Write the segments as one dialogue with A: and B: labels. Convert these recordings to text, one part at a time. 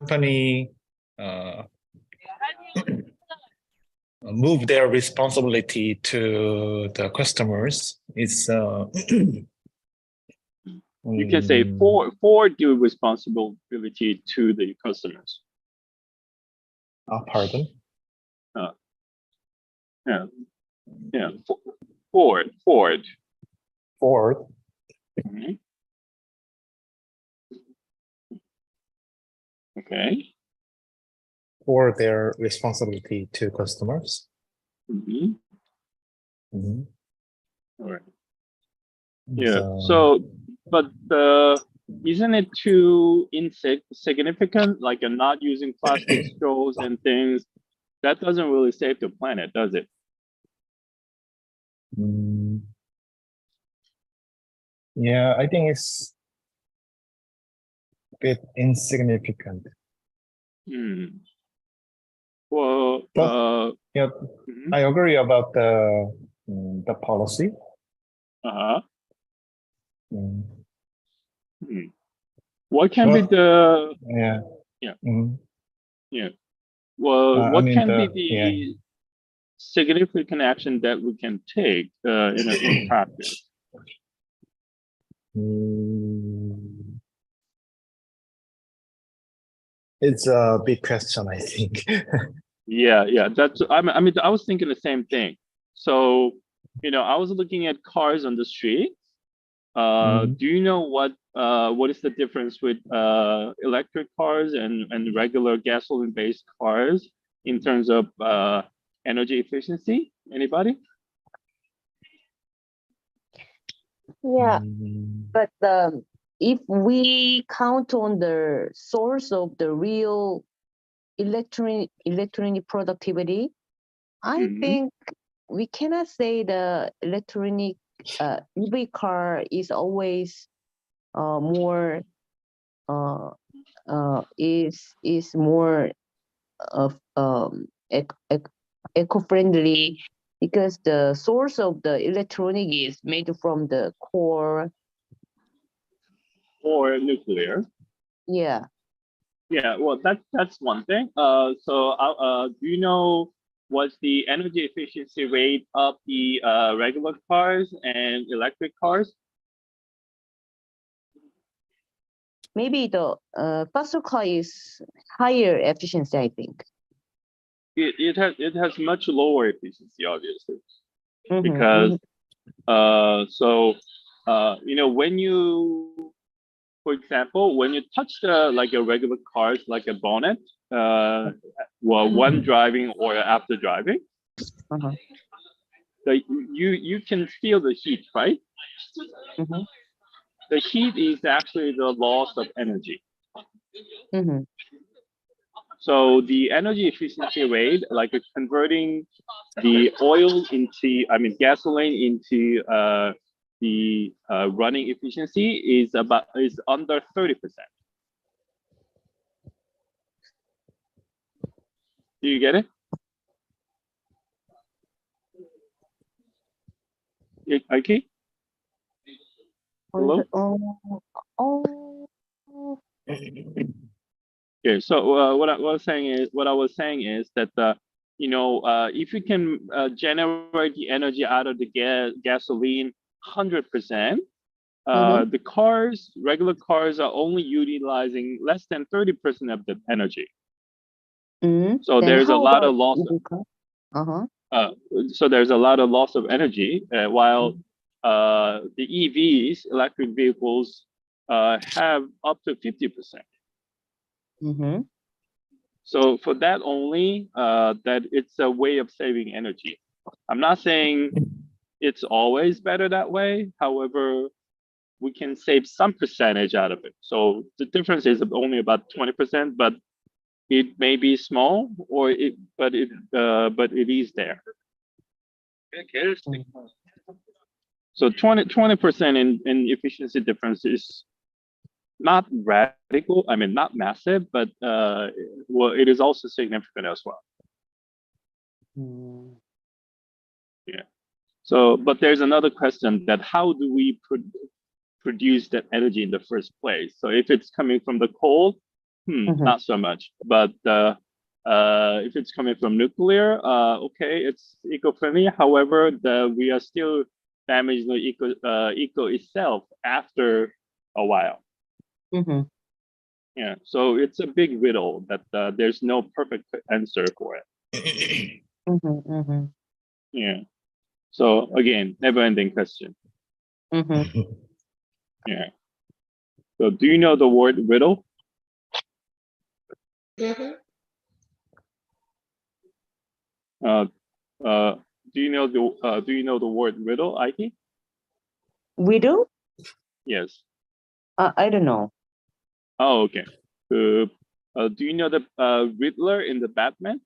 A: company uh, move their responsibility to the customers, it's
B: You can say forward your responsibility to the customers.
A: pardon?
B: Yeah, yeah, forward.
A: Forward.
B: Mhm. Okay.
A: For their responsibility to customers.
B: Mm-hmm.
A: Mm-hmm.
B: All right. Yeah. But isn't it too insignificant? Like you're not using plastic straws and things. That doesn't really save the planet, does it?
A: Yeah, I think it's a bit insignificant.
B: Well,
A: yeah, I agree about the policy.
B: What can be the Well, what can be the significant action that we can take in practice?
A: It's a big question, I think.
B: Yeah. That's. I mean, I was thinking the same thing. So, I was looking at cars on the street. Do you know what is the difference with electric cars and regular gasoline-based cars in terms of energy efficiency? Anybody?
C: Yeah, but if we count on the source of the real electronic productivity, I think we cannot say the electronic EV car is always more is more of eco-friendly, because the source of the electronic is made from the core
B: or nuclear.
C: Yeah.
B: Yeah, well, that's one thing. So do you know what's the energy efficiency rate of the regular cars and electric cars?
C: Maybe the fossil car is higher efficiency, I think.
B: It has much lower efficiency, obviously, because when you, for example, when you touch like a regular cars, like a bonnet, when driving or after driving, you can feel the heat, right? The heat is actually the loss of energy. So the energy efficiency rate, like converting the oil into, gasoline into the running efficiency is under 30%. Do you get it? Okay. Hello. Okay. So what I was saying is that if you can generate the energy out of the gasoline 100%, the regular cars are only utilizing less than 30% of the energy. So there's a lot of loss. So there's a lot of loss of energy, while the EVs, electric vehicles, have up to 50%. So for that only, that it's a way of saving energy. I'm not saying it's always better that way. However, we can save some percentage out of it. So the difference is only about 20%, but it may be small, but it is there. So 20% in efficiency difference is not radical. Not massive, but well, it is also significant as well. Yeah. So, but there's another question, that how do we produce that energy in the first place? So if it's coming from the coal, not so much. But if it's coming from nuclear, okay, it's eco-friendly. However, we are still damaging the eco itself after a while. Yeah, so it's a big riddle that there's no perfect answer for it. Yeah. So again, never-ending question. Yeah. So do you know the word riddle? Do you know the word riddle, Ike?
C: Widow?
B: Yes.
C: I don't know.
B: Oh, okay. Do you know the Riddler in the Batman?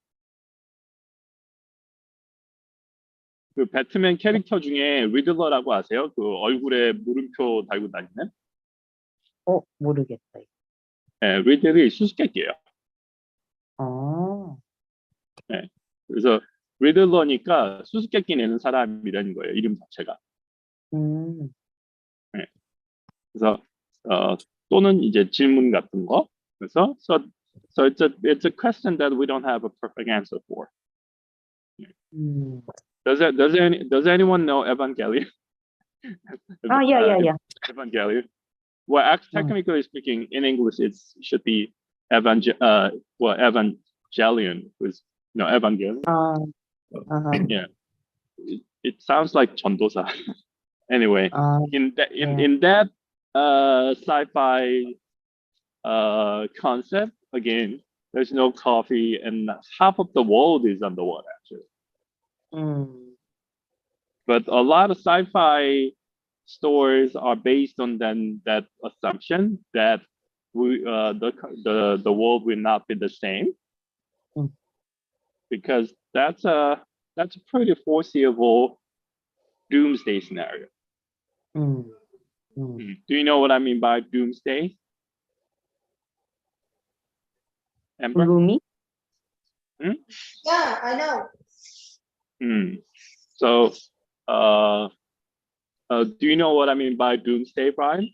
B: 그 배트맨 캐릭터 중에 리들러라고 아세요? 그 얼굴에 물음표 달고 다니는?
C: 모르겠다.
B: 네, 리들이 수수께끼예요. 네, 그래서 리들러니까 수수께끼 내는 사람이라는 거예요. 이름 자체가. 네, 그래서 또는 이제 질문 같은 거. 그래서 so it's a question that we don't have a perfect answer for. Does anyone know Evangelion?
C: Yeah.
B: Evangelion. Well, technically speaking, in English, it should be Evangelion, was Evangelion. Yeah, it sounds like 전도사. Anyway, in that sci-fi concept, again, there's no coffee, and half of the world is underwater, actually. But a lot of sci-fi stories are based on that assumption that the world will not be the same, because that's a pretty foreseeable doomsday scenario. Do you know what I mean by doomsday? Amber?
C: Gloomy?
D: Yeah, I know.
B: So, do you know what I mean by doomsday, Brian?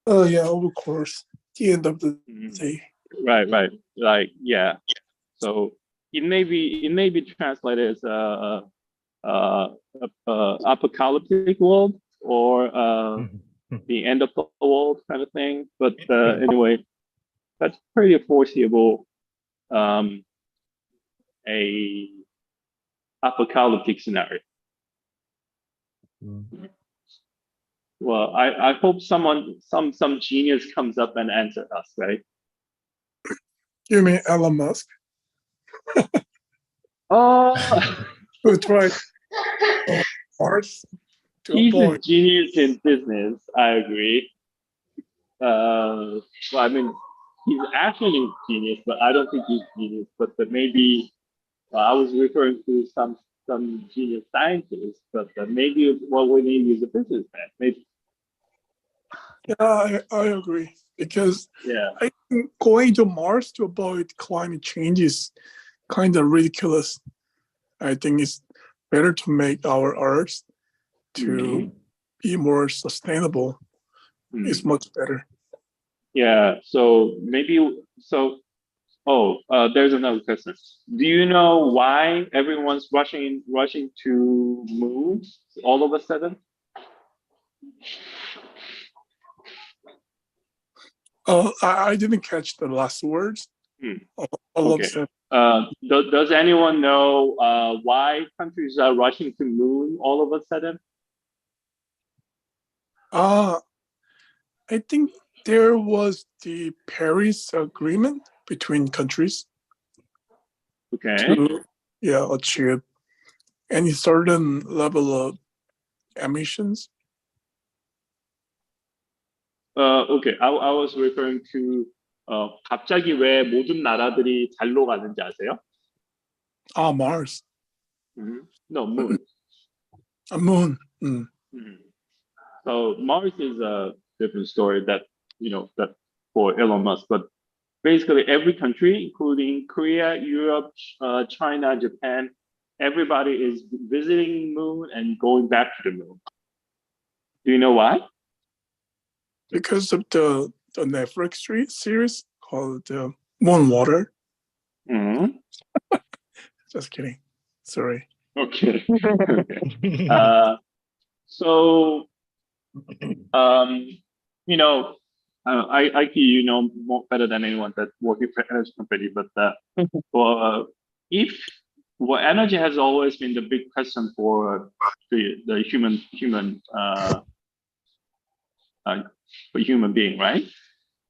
E: Yeah, of course. The end of the day.
B: Right. Like, yeah. So it may be translated as apocalyptic world, or the end of the world kind of thing. But anyway, that's pretty foreseeable. A apocalyptic scenario. Well, I hope some genius comes up and answers us, right?
E: You mean Elon Musk? Who tried Mars to
B: He's a
E: avoid?
B: genius in business. I agree. Well, I mean, he's actually a genius, but I don't think he's genius. But maybe I was referring to some genius scientists, but maybe what we need is a businessman. Maybe.
E: Yeah, I agree, because
B: Yeah.
E: I think going to Mars to avoid climate change is kind of ridiculous. I think it's better to make our Earth to be more sustainable. It's much better.
B: Yeah. So maybe there's another question. Do you know why everyone's rushing to move all of a sudden?
E: I didn't catch the last words. All
B: Okay.
E: of them.
B: Does anyone know why countries are rushing to moon all of a sudden?
E: I think there was the Paris Agreement between countries
B: Okay.
E: to achieve any certain level of emissions.
B: Okay. I was referring to 갑자기 왜 모든 나라들이 달로 가는지 아세요?
E: Mars.
B: No, moon.
E: Moon.
B: So Mars is a different story that for Elon Musk, but basically every country, including Korea, Europe, China, Japan, everybody is visiting moon and going back to the moon. Do you know why?
E: Because of the Netflix series called Moon Water.
B: Mhm.
E: Just kidding. Sorry.
B: Okay. Okay. So, you know, you know more better than anyone that working for energy company, but well, if well, energy has always been the big question for the human being, right?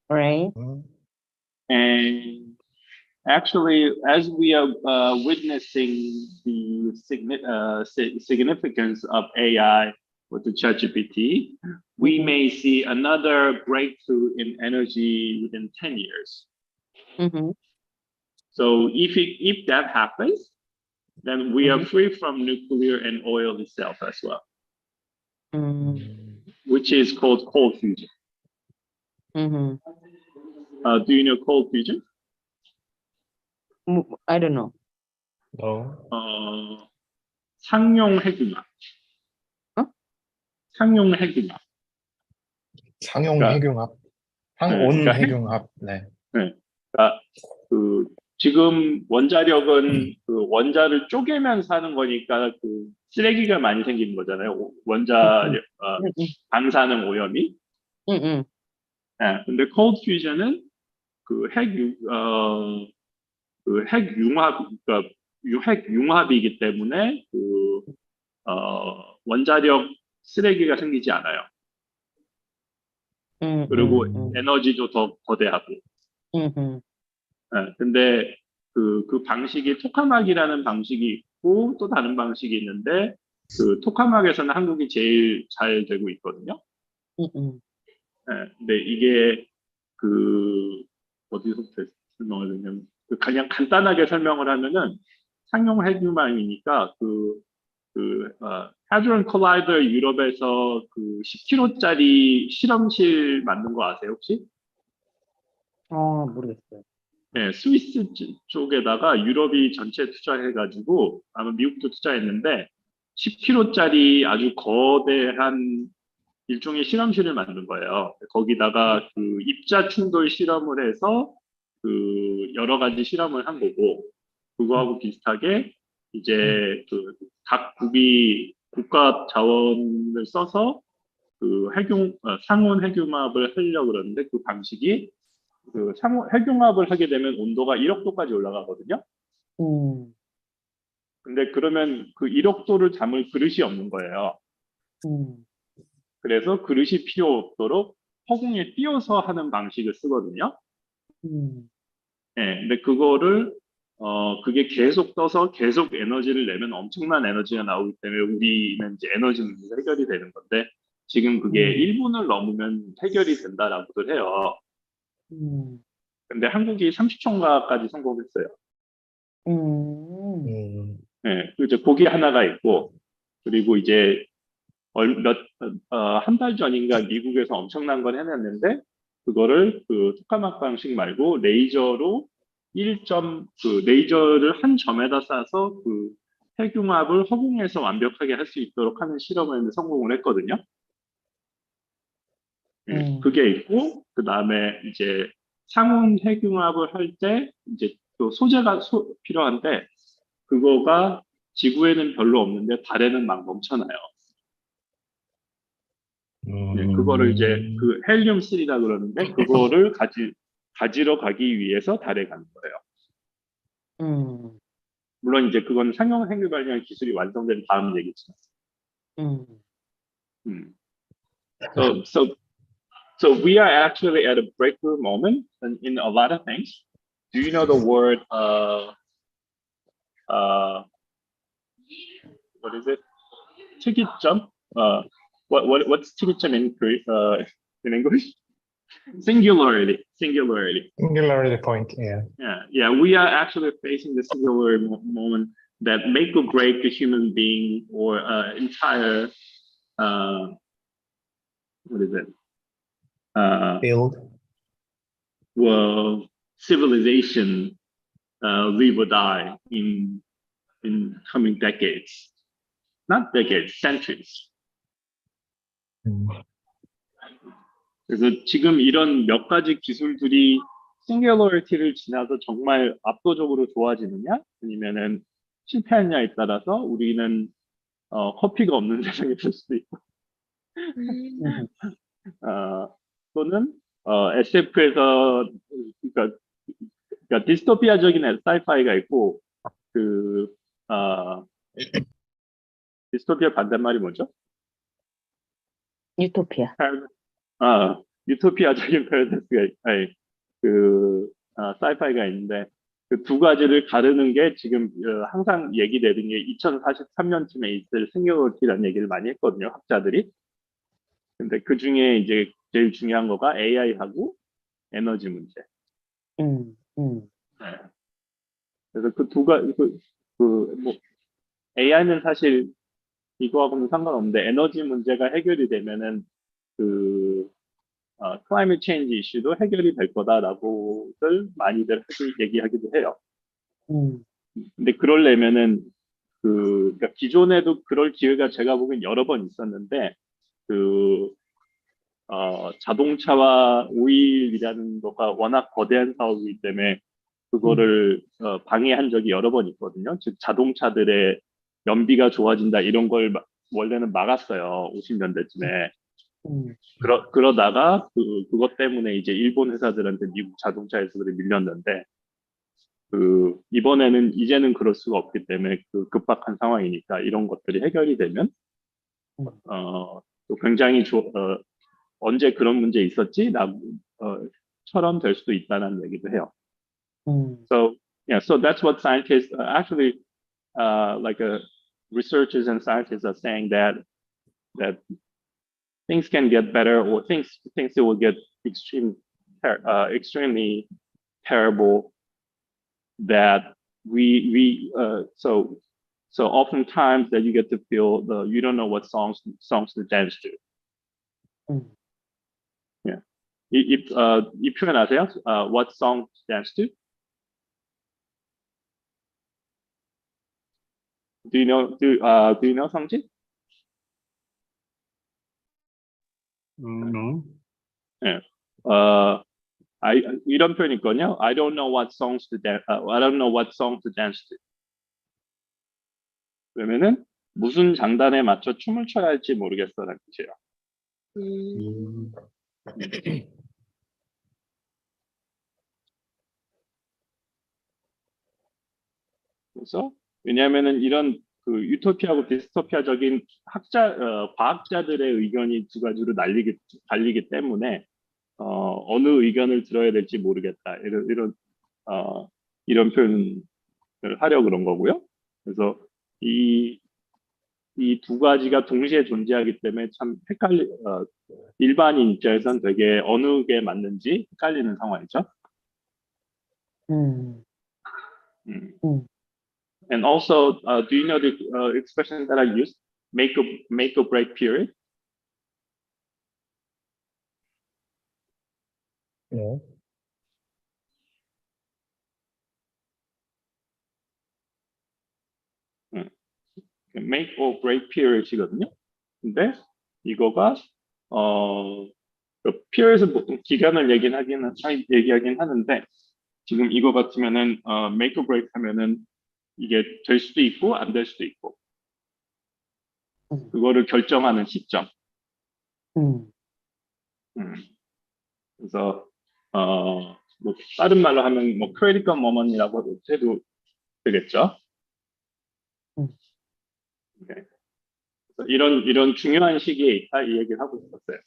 C: Right.
B: And actually, as we are witnessing the significance of AI with the ChatGPT, we
C: Mhm.
B: may see another breakthrough in energy within 10 years.
C: Mm-hmm.
B: So if that happens, then we are
C: Mhm.
B: free from nuclear and oil itself as well,
C: Mm-hmm.
B: which is called cold fusion.
C: Mm-hmm.
B: Do you know cold fusion?
C: I don't know.
A: No.
B: 상용 핵융합.
C: 어?
B: 상용 핵융합.
A: 상용
B: 그러니까-
A: 핵융합,
B: 네,
A: 상온
B: 그러니까
A: 핵융합. 네.
B: 네. 그러니까 그 지금 원자력은 그 원자를 쪼개면서 하는 거니까 그 쓰레기가 많이 생기는 거잖아요. 원자력
C: 응,
B: 방사능 오염이.
C: 응.
B: 네, 근데 cold fusion은 그 핵융합, 그러니까 핵융합이기 때문에 원자력 쓰레기가 생기지 않아요. 그리고 에너지도 더 거대하고. 네, 근데 그 방식이 토카막이라는 방식이 있고 또 다른 방식이 있는데 그 토카막에서는 한국이 제일 잘 되고 있거든요. 네, 근데 이게 어디서부터 설명을 드냐면 그냥 간단하게 설명을 하면은 상용 핵융합이니까 하드론 콜라이더 유럽에서 10kg짜리 실험실 만든 거 아세요 혹시?
C: 모르겠어요.
B: 네, 스위스 쪽에다가 유럽이 전체 투자해가지고 아마 미국도 투자했는데 10kg짜리 아주 거대한 일종의 실험실을 만든 거예요. 거기다가 입자 충돌 실험을 해서 여러 가지 실험을 한 거고 그거하고 비슷하게 이제 각 국이 국가 자원을 써서 상온 핵융합을 하려고 그러는데 그 방식이 핵융합을 하게 되면 온도가 1억 도까지 올라가거든요. 근데 그러면 1억 도를 담을 그릇이 없는 거예요. 그래서 그릇이 필요 없도록 허공에 띄워서 하는 방식을 쓰거든요. 네, 근데 그게 계속 떠서 계속 에너지를 내면 엄청난 에너지가 나오기 때문에 우리는 이제 에너지 문제가 해결이 되는 건데 지금 그게 1분을 넘으면 해결이 된다라고들 해요. 근데 한국이 30첨가까지 성공했어요. 네, 이제 그게 하나가 있고 그리고 이제 한 달 전인가 미국에서 엄청난 걸 해냈는데 그거를 토카막 방식 말고 레이저로 레이저를 한 점에다 쏴서 핵융합을 허공에서 완벽하게 할 수 있도록 하는 실험을 성공을 했거든요. 그게 있고 그 다음에 이제 상온 핵융합을 할 때 이제 또 소재가 필요한데 그거가 지구에는 별로 없는데 달에는 막 넘쳐나요. 네, 그거를 이제 헬륨3라 그러는데 그거를 가지러 가기 위해서 달에 가는 거예요. 물론 이제 그건 상용 핵융합 관련 기술이 완성된 다음 얘기지만. So we are actually at a breakthrough moment in a lot of things. Do you know the word what is it? 특이점? What's 특이점 in English? Singularity.
A: Singularity point, yeah.
B: Yeah. We are actually facing the singular moment that make or break a human being or entire what is it?
A: Build.
B: Well, civilization live or die in coming decades. Not decades, centuries. 그래서 지금 이런 몇 가지 기술들이 싱귤러리티를 지나서 정말 압도적으로 좋아지느냐 아니면은 실패하느냐에 따라서 우리는 커피가 없는 세상이 될 수도 있고 또는 SF에서 그러니까 디스토피아적인 사이파이가 있고 디스토피아 반대말이 뭐죠?
C: 유토피아.
B: 유토피아적인 패러다이스가 사이파이가 있는데 그 두 가지를 가르는 게 지금 항상 얘기되는 게 2043년쯤에 있을 싱귤러리티라는 얘기를 많이 했거든요, 학자들이. 근데 그 중에 이제 제일 중요한 거가 AI하고 에너지 문제. 네. 그래서 그 두 가지 뭐 AI는 사실 이거하고는 상관없는데 에너지 문제가 해결이 되면은 클라이밋 체인지 이슈도 해결이 될 거다라고들 많이들 얘기하기도 해요. 근데 그러려면은 그러니까 기존에도 그럴 기회가 제가 보기엔 여러 번 있었는데 자동차와 오일이라는 거가 워낙 거대한 사업이기 때문에 그거를 방해한 적이 여러 번 있거든요. 즉 자동차들의 연비가 좋아진다 이런 걸 원래는 막았어요. 50년대쯤에. 그러다가 그것 때문에 이제 일본 회사들한테 미국 자동차 회사들이 밀렸는데 이번에는 이제는 그럴 수가 없기 때문에 급박한 상황이니까 이런 것들이 해결이 되면 또 굉장히 언제 그런 문제 있었지? 처럼 될 수도 있다는 얘기도 해요. So yeah, so that's what scientists actually researchers and scientists are saying that things can get better or things will get extremely terrible that so oftentimes that you get to feel you don't know what songs to dance to. Yeah. 이 표현 아세요? What song to dance to? Do you know 성진?
A: No.
B: 예. 이런 표현이 있거든요. I don't know what songs to dance. I don't know what song to dance to. 그러면은 무슨 장단에 맞춰 춤을 춰야 할지 모르겠어라는 뜻이에요. 그래서 왜냐하면은 이런 유토피아하고 디스토피아적인 과학자들의 의견이 두 가지로 갈리기 때문에 어느 의견을 들어야 될지 모르겠다 이런 표현을 하려고 그런 거고요. 그래서 이 두 가지가 동시에 존재하기 때문에 참 일반인 입장에서는 되게 어느 게 맞는지 헷갈리는 상황이죠. And also, do you know the expression that I used? Make or break period.
A: No.
B: Make or break period이거든요. 근데 이거가 period은 보통 기간을 얘기하긴 하는데 지금 이거 같으면은 make or break 하면은 이게 될 수도 있고 안 될 수도 있고 그거를 결정하는 시점. 그래서 뭐 다른 말로 하면 뭐 critical moment이라고 해도 되겠죠. 네. 이런 중요한 시기에 있다 이 얘기를 하고 있었어요.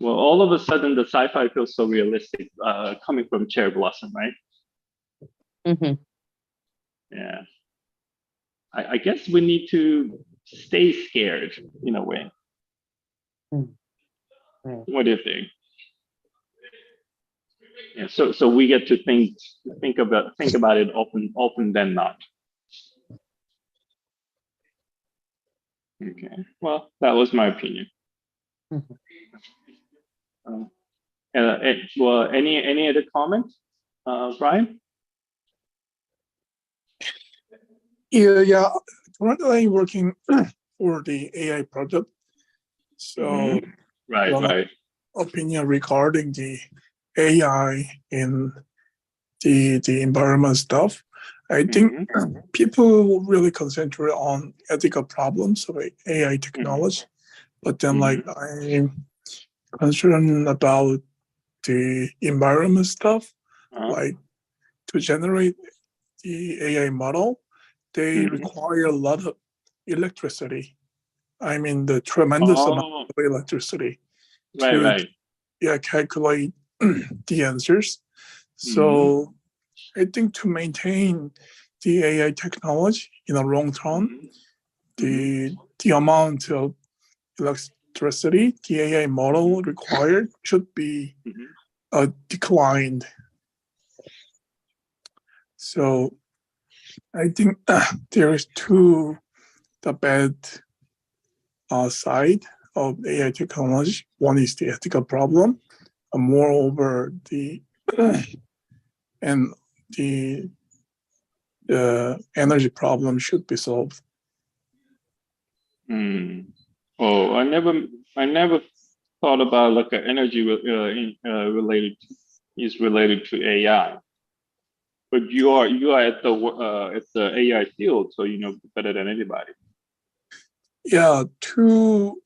B: Well, all of a sudden the sci-fi feels so realistic, coming from Cherry Blossom, right? Yeah. I guess we need to stay scared in a way. What do you think? Yeah, so we get to think about it often than not. Okay. Well, that was my opinion. Well, any other comments, Brian?
E: Yeah. Currently working for the AI product. So
B: Mhm. Right,
E: Well,
B: right.
E: opinion regarding the AI in the environment stuff. I think people really concentrate on ethical problems of AI technology, but then like I'm concerned about the environment stuff, like to generate the AI model, they require a lot of electricity. I mean, the tremendous amount
B: Oh,
E: of electricity
B: right,
E: to
B: right.
E: calculate the answers. So I think to maintain the AI technology in the long term, the amount of electricity the AI model required should be declined. So I think there is the bad side of AI technology. One is the ethical problem, and moreover the and the energy problem should be solved.
B: Oh, I never thought about like an energy related related to AI. But you are at the AI field, so you know better than anybody.
E: Yeah, to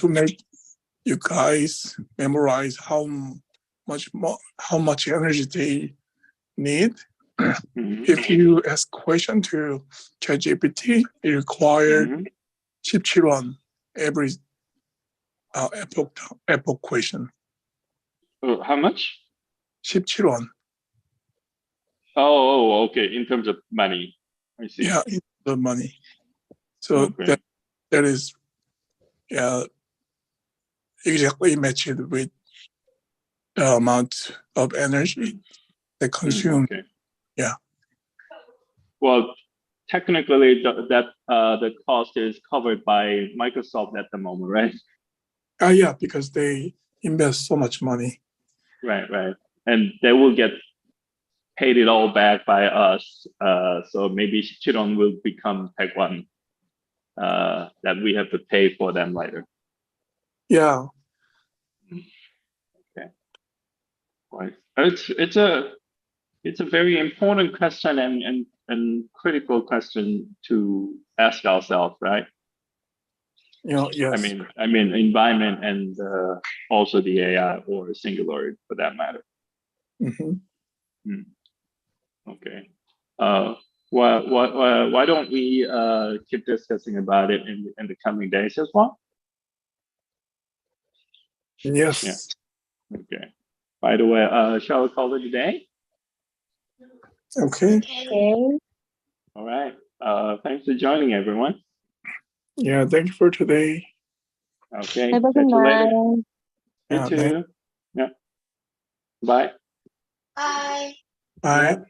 E: make you guys memorize how much energy they need. If you ask question to ChatGPT, it requires 17원 every epoch question.
B: Oh, how much?
E: 17원.
B: Oh, okay. In terms of money, I see.
E: Yeah, in the money. So that is exactly matched with the amount of energy they consume.
B: Okay.
E: Yeah.
B: Well, technically, the cost is covered by Microsoft at the moment, right?
E: Yeah, because they invest so much money.
B: Right, right. And they will get paid it all back by us. So maybe Chiron will become Tech One that we have to pay for them later.
E: Yeah.
B: Okay. Right. It's a very important question and critical question to ask ourselves, right?
E: Yes.
B: I mean, environment and also the AI or Singularity for that matter. Okay. Why don't we keep discussing about it in the coming days as well?
E: Yes.
B: Yeah. Okay. By the way, shall we call it a day?
E: Okay.
C: Okay.
B: All right. Thanks for joining, everyone.
E: Yeah. Thank you for today.
B: Okay.
C: Have a
B: Catch
C: good
B: you later.
C: night.
B: You too. Yeah. Bye.
D: Bye.
E: Bye.
B: Yeah.